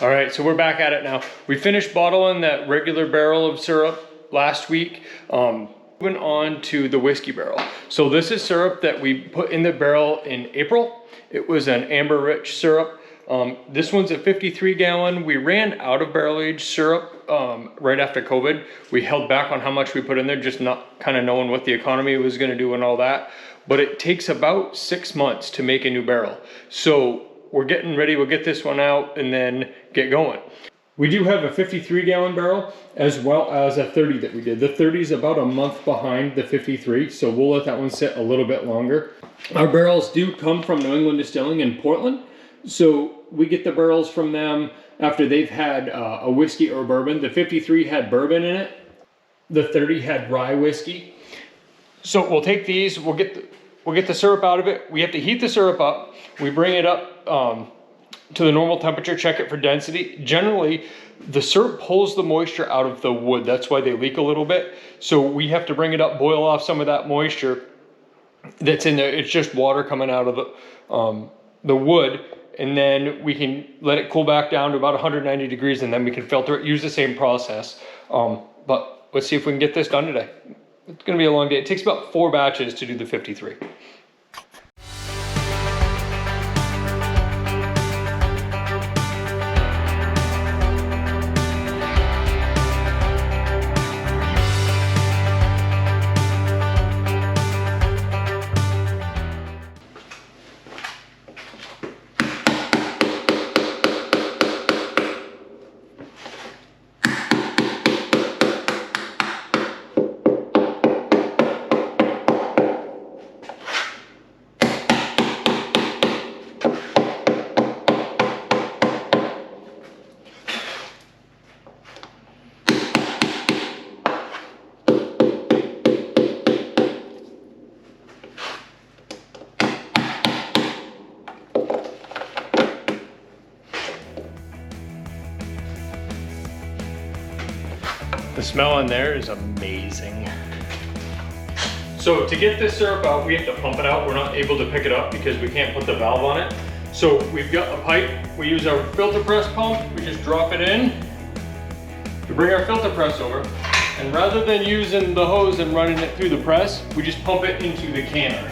All right, so we're back at it now. We finished bottling that regular barrel of syrup last week. Moving on to the whiskey barrel. So this is syrup that we put in the barrel in April. It was an amber rich syrup. This one's a 53 gallon. We ran out of barrel aged syrup right after COVID. We held back on how much we put in there, just not kind of knowing what the economy was gonna do and all that. But it takes about 6 months to make a new barrel. So we're getting ready, we'll get this one out and then get going. We do have a 53 gallon barrel as well as a 30 that we did. The 30 is about a month behind the 53, so we'll let that one sit a little bit longer. Our barrels do come from New England Distilling in Portland, so we get the barrels from them after they've had a whiskey or bourbon. The 53 had bourbon in it, the 30 had rye whiskey. So we'll take these, we'll get the syrup out of it. We have to heat the syrup up. We bring it up to the normal temperature, check it for density. Generally, the syrup pulls the moisture out of the wood. That's why they leak a little bit. So we have to bring it up, boil off some of that moisture that's in there. It's just water coming out of the wood. And then we can let it cool back down to about 190 degrees and then we can filter it, use the same process. But let's see if we can get this done today. It's gonna be a long day. It takes about 4 batches to do the 53. The smell in there is amazing. So to get this syrup out, we have to pump it out. We're not able to pick it up because we can't put the valve on it. So we've got a pipe. We use our filter press pump. We just drop it in. We bring our filter press over. And rather than using the hose and running it through the press, we just pump it into the canner.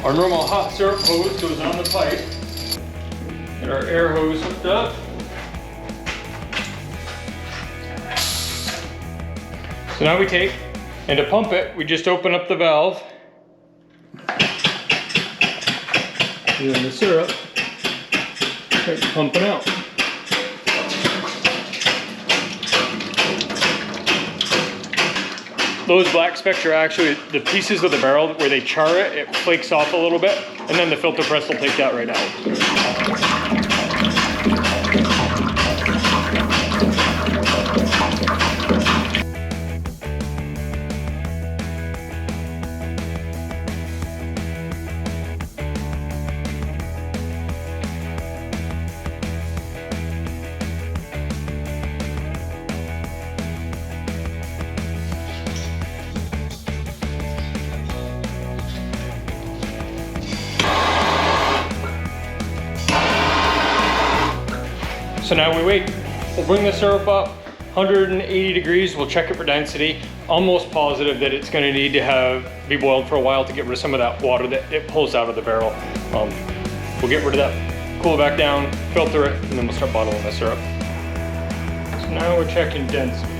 Our normal hot syrup hose goes on the pipe. Get our air hose hooked up. So now we take, and to pump it, we just open up the valve. And then the syrup starts pumping out. Those black specks are actually the pieces of the barrel where they char it, it flakes off a little bit, and then the filter press will take that right out. So now we wait. We'll bring the syrup up, 180 degrees. We'll check it for density. Almost positive that it's going to need to be boiled for a while to get rid of some of that water that it pulls out of the barrel. We'll get rid of that, cool it back down, filter it, and then we'll start bottling the syrup. So now we're checking density.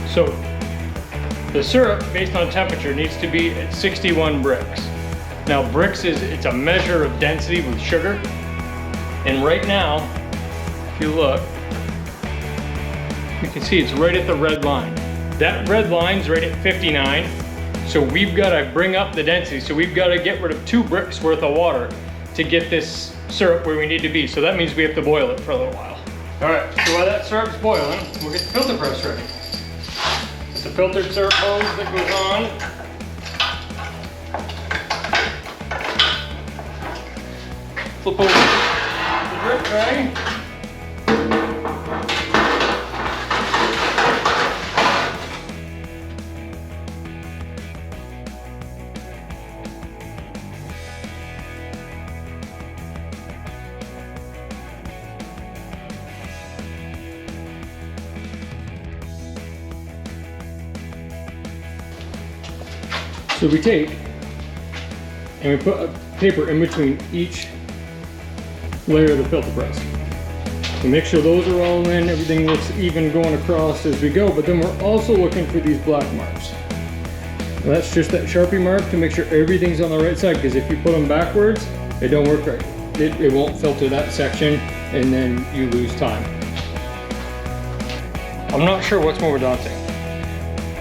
So the syrup, based on temperature, needs to be at 61 brix. Now brix it's a measure of density with sugar. And right now, if you look, you can see it's right at the red line. That red line's right at 59. So we've got to bring up the density. So we've got to get rid of 2 brix worth of water to get this syrup where we need to be. So that means we have to boil it for a little while. All right, so while that syrup's boiling, we'll get the filter press ready. It's a filtered syrup hose that goes on. Flip over the drip tray. So we take and we put a paper in between each layer of the filter press. We make sure those are all in, everything looks even going across as we go, but then we're also looking for these black marks. Now that's just that Sharpie mark to make sure everything's on the right side, because if you put them backwards, it don't work right. It won't filter that section, and then you lose time. I'm not sure what's more daunting.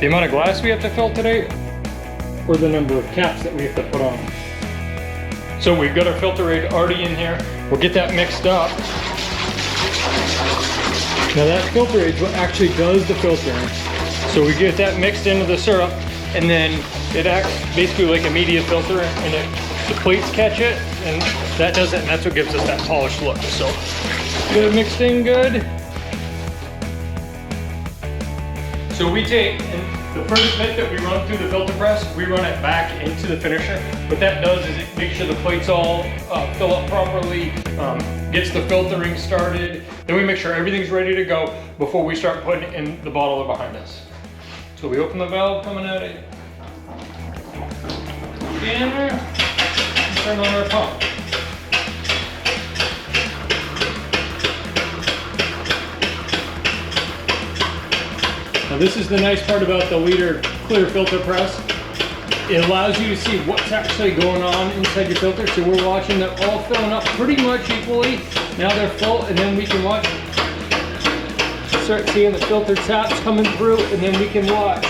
The amount of glass we have to fill today, or the number of caps that we have to put on. So we've got our filter aid already in here. We'll get that mixed up. Now that filter aid is what actually does the filtering. So we get that mixed into the syrup, and then it acts basically like a media filter, and the plates catch it, and that does it, and that's what gives us that polished look. So get it mixed in good. So we take, and the first bit that we run through the filter press, we run it back into the finisher. What that does is it makes sure the plates all fill up properly, gets the filtering started. Then we make sure everything's ready to go before we start putting it in the bottle behind us. So we open the valve coming out of scanner, and turn on our pump. Now this is the nice part about the liter clear filter press. It allows you to see what's actually going on inside your filter. So we're watching them all filling up pretty much equally. Now they're full, and then we can watch, start seeing the filter taps coming through, and then we can watch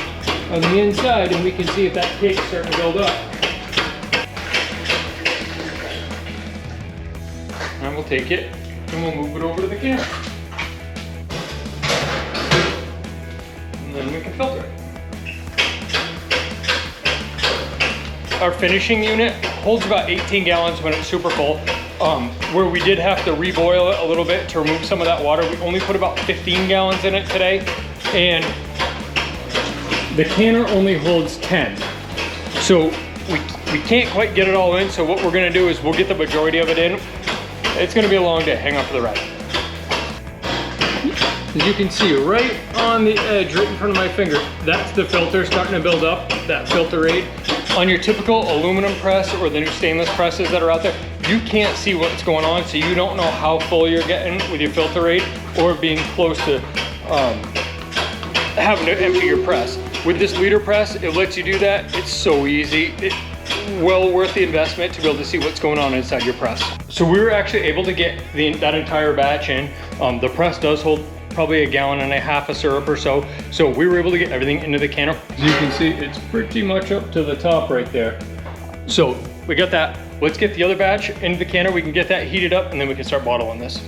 on the inside, and we can see if that cake's starting to build up. And we'll take it, and we'll move it over to the can. And then we can filter it. Our finishing unit holds about 18 gallons when it's super full. Where we did have to reboil it a little bit to remove some of that water, we only put about 15 gallons in it today. And the canner only holds 10. So we can't quite get it all in. So what we're gonna do is we'll get the majority of it in. It's gonna be a long day, hang on for the ride. As you can see right on the edge, right in front of my finger, that's the filter starting to build up, that filter aid. On your typical aluminum press or the new stainless presses that are out there, you can't see what's going on, so you don't know how full you're getting with your filter aid or being close to having to empty your press. With this liter press, it lets you do that. It's so easy. It's well worth the investment to be able to see what's going on inside your press. So we were actually able to get that entire batch in. The press does hold probably 1.5 gallons of syrup or so. So we were able to get everything into the canner. As you can see, it's pretty much up to the top right there. So we got that. Let's get the other batch into the canner. We can get that heated up, and then we can start bottling this.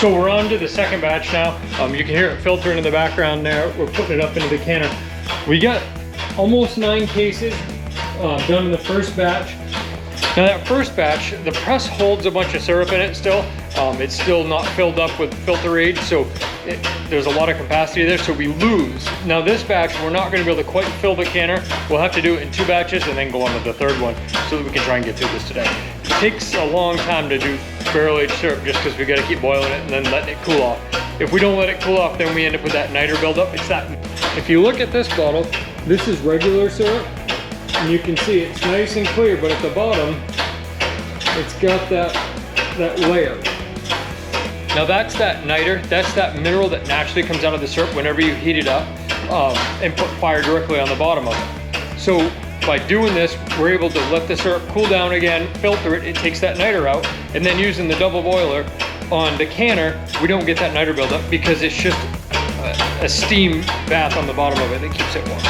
So we're on to the second batch now. You can hear it filtering in the background there. We're putting it up into the canner. We got almost 9 cases done in the first batch. Now that first batch, the press holds a bunch of syrup in it still. It's still not filled up with filter aid, so there's a lot of capacity there, so we lose. Now this batch, we're not gonna be able to quite fill the canner. We'll have to do it in 2 batches and then go on to the third one so that we can try and get through this today. It takes a long time to do barrel-aged syrup just because we got to keep boiling it and then letting it cool off. If we don't let it cool off, then we end up with that niter buildup. It's that. If you look at this bottle, this is regular syrup, and you can see it's nice and clear, but at the bottom, it's got that layer. Now that's that niter. That's that mineral that naturally comes out of the syrup whenever you heat it up and put fire directly on the bottom of it. So by doing this, we're able to let the syrup cool down again, filter it, it takes that niter out, and then using the double boiler on the canner, we don't get that niter buildup because it's just a steam bath on the bottom of it that keeps it warm.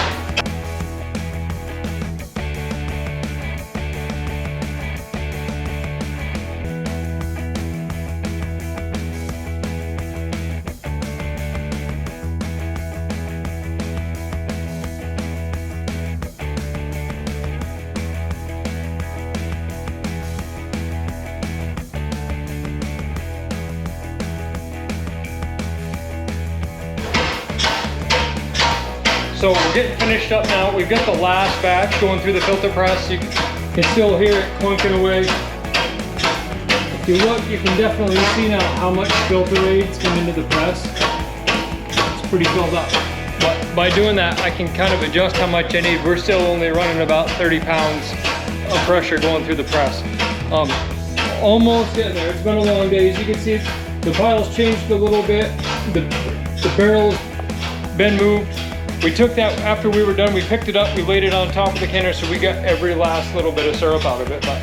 So we're getting finished up now. We've got the last batch going through the filter press. You can still hear it clunking away. If you look, you can definitely see now how much filter aids come into the press. It's pretty filled up. But by doing that, I can kind of adjust how much I need. We're still only running about 30 pounds of pressure going through the press. Almost getting there. It's been a long day. As you can see, the pile's changed a little bit. The barrel's been moved. We took that after we were done. We picked it up. We laid it on top of the canner, so we got every last little bit of syrup out of it. But